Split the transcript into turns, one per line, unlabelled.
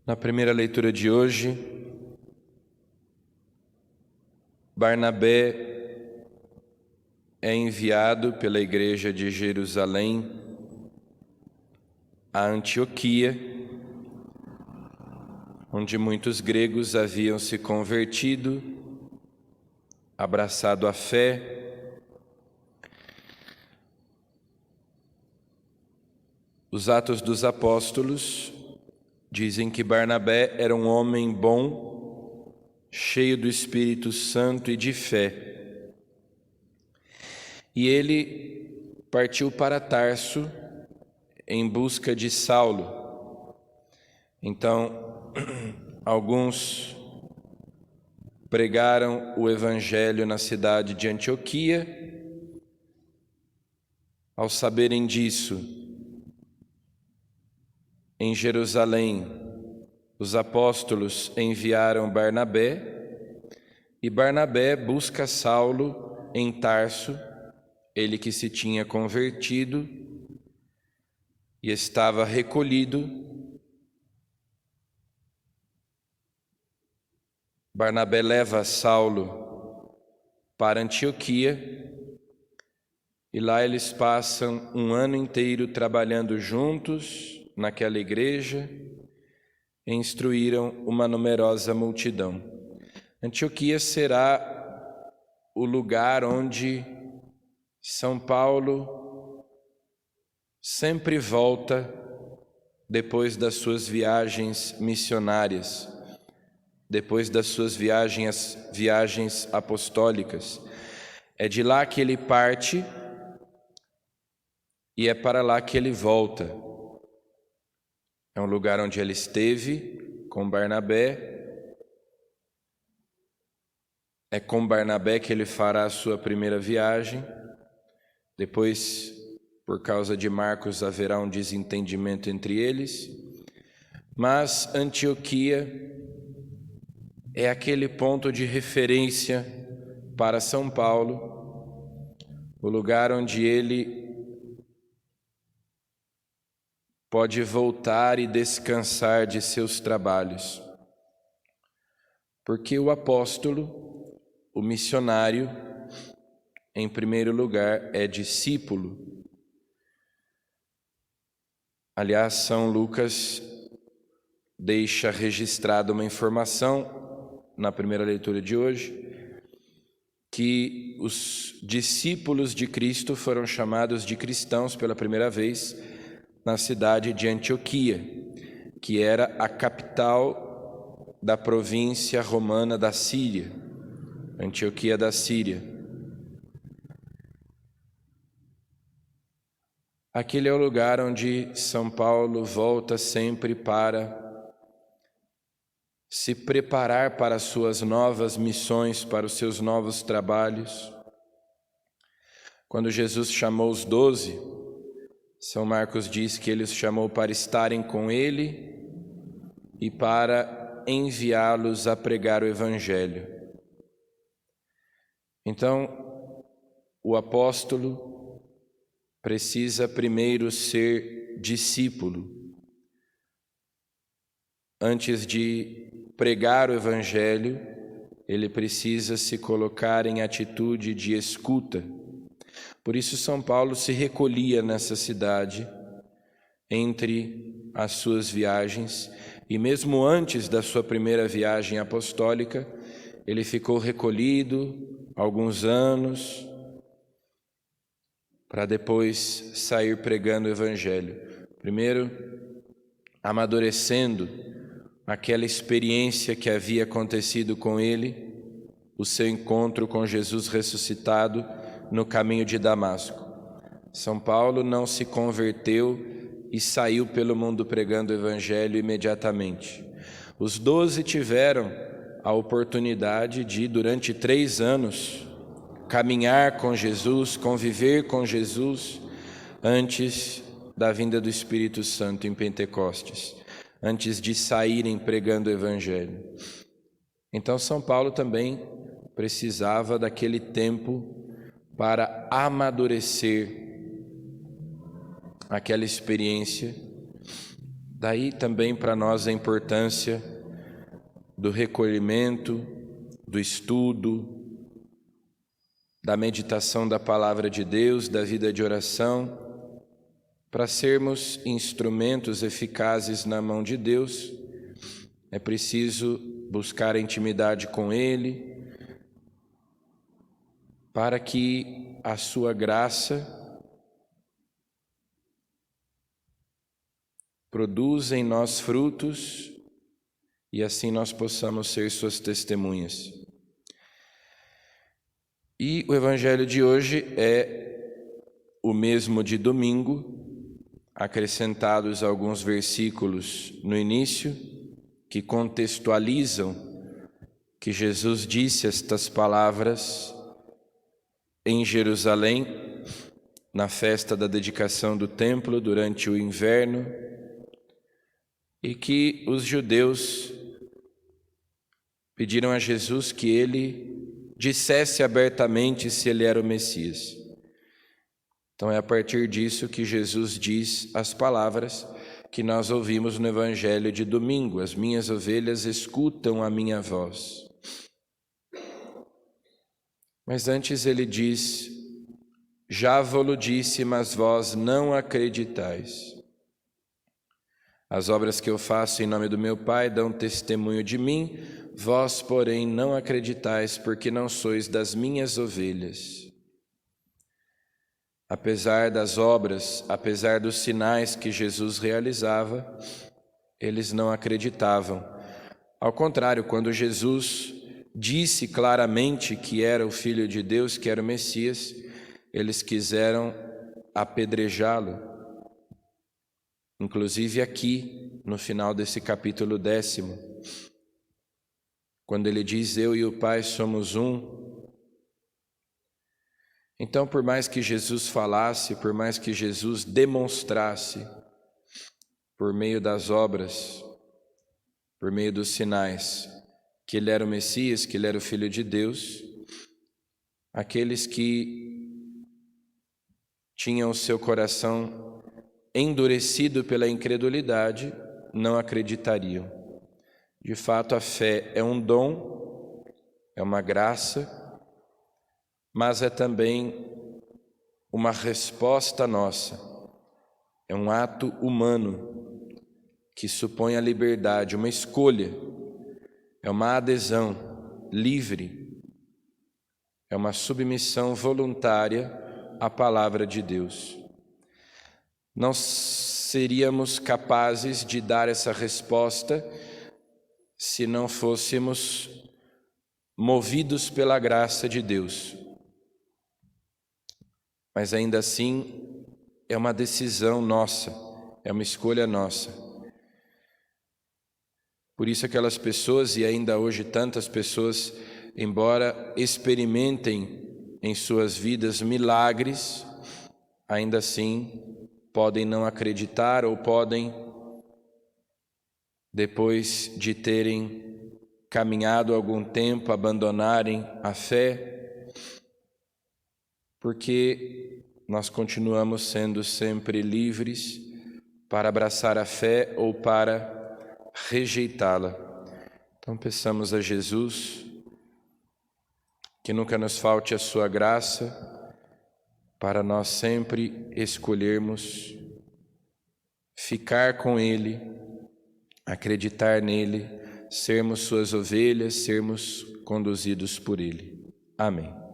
Na primeira leitura de hoje, Barnabé é enviado pela igreja de Jerusalém a Antioquia, onde muitos gregos haviam se convertido, abraçado a fé. Os Atos dos Apóstolos dizem que Barnabé era um homem bom, cheio do Espírito Santo e de fé. E ele partiu para Tarso em busca de Saulo. Então, alguns pregaram o evangelho na cidade de Antioquia. Ao saberem disso, em Jerusalém, os apóstolos enviaram Barnabé, e Barnabé busca Saulo em Tarso, ele que se tinha convertido e estava recolhido. Barnabé leva Saulo para Antioquia, e lá eles passam um ano inteiro trabalhando juntos naquela igreja e instruíram uma numerosa multidão. Antioquia será o lugar onde São Paulo sempre volta depois das suas viagens missionárias, depois das suas viagens apostólicas. É de lá que ele parte e é para lá que ele volta. É um lugar onde ele esteve com Barnabé. É com Barnabé que ele fará a sua primeira viagem. Depois, por causa de Marcos, haverá um desentendimento entre eles. Mas Antioquia é aquele ponto de referência para São Paulo, o lugar onde ele pode voltar e descansar de seus trabalhos. Porque o apóstolo, o missionário, em primeiro lugar, é discípulo. Aliás, São Lucas deixa registrada uma informação na primeira leitura de hoje, que os discípulos de Cristo foram chamados de cristãos pela primeira vez na cidade de Antioquia, que era a capital da província romana da Síria, Antioquia da Síria. Aquele é o lugar onde São Paulo volta sempre para se preparar para as suas novas missões, para os seus novos trabalhos. Quando Jesus chamou os 12, São Marcos diz que ele os chamou para estarem com ele e para enviá-los a pregar o Evangelho. Então, o apóstolo precisa primeiro ser discípulo. Antes de pregar o Evangelho, ele precisa se colocar em atitude de escuta. Por isso São Paulo se recolhia nessa cidade entre as suas viagens, e mesmo antes da sua primeira viagem apostólica, ele ficou recolhido alguns anos para depois sair pregando o Evangelho. Primeiro, amadurecendo aquela experiência que havia acontecido com ele, o seu encontro com Jesus ressuscitado no caminho de Damasco. São Paulo não se converteu e saiu pelo mundo pregando o Evangelho imediatamente. Os 12 tiveram a oportunidade de, durante 3 anos, caminhar com Jesus, conviver com Jesus, antes da vinda do Espírito Santo em Pentecostes, antes de saírem pregando o Evangelho. Então São Paulo também precisava daquele tempo para amadurecer aquela experiência Daí também para nós a importância do recolhimento, do estudo, da meditação da palavra de Deus, da vida de oração, para sermos instrumentos eficazes na mão de Deus. É preciso buscar a intimidade com Ele, para que a sua graça produza em nós frutos e assim nós possamos ser suas testemunhas. E o evangelho de hoje é o mesmo de domingo, acrescentados alguns versículos no início que contextualizam que Jesus disse estas palavras em Jerusalém, na festa da dedicação do templo durante o inverno, e que os judeus pediram a Jesus que ele dissesse abertamente se ele era o Messias. Então é a partir disso que Jesus diz as palavras que nós ouvimos no Evangelho de domingo: as minhas ovelhas escutam a minha voz. Mas antes ele diz: já vou-lo disse, mas vós não acreditais. As obras que eu faço em nome do meu Pai dão testemunho de mim, vós, porém, não acreditais, porque não sois das minhas ovelhas. Apesar das obras, apesar dos sinais que Jesus realizava, eles não acreditavam. Ao contrário, quando Jesus disse claramente que era o Filho de Deus, que era o Messias, eles quiseram apedrejá-lo. Inclusive aqui, no final desse capítulo 10, quando ele diz: eu e o Pai somos um. Então, por mais que Jesus falasse, por mais que Jesus demonstrasse, por meio das obras, por meio dos sinais, que ele era o Messias, que ele era o Filho de Deus, aqueles que tinham o seu coração endurecido pela incredulidade não acreditariam. De fato, a fé é um dom, é uma graça, mas é também uma resposta nossa, é um ato humano que supõe a liberdade, uma escolha, é uma adesão livre, é uma submissão voluntária à palavra de Deus. Não seríamos capazes de dar essa resposta se não fôssemos movidos pela graça de Deus. Mas ainda assim é uma decisão nossa, é uma escolha nossa. Por isso aquelas pessoas, e ainda hoje tantas pessoas, embora experimentem em suas vidas milagres, ainda assim podem não acreditar ou podem, depois de terem caminhado algum tempo, abandonarem a fé, porque nós continuamos sendo sempre livres para abraçar a fé ou para rejeitá-la. Então peçamos a Jesus que nunca nos falte a sua graça, para nós sempre escolhermos ficar com Ele, acreditar nele, sermos suas ovelhas, sermos conduzidos por Ele. Amém.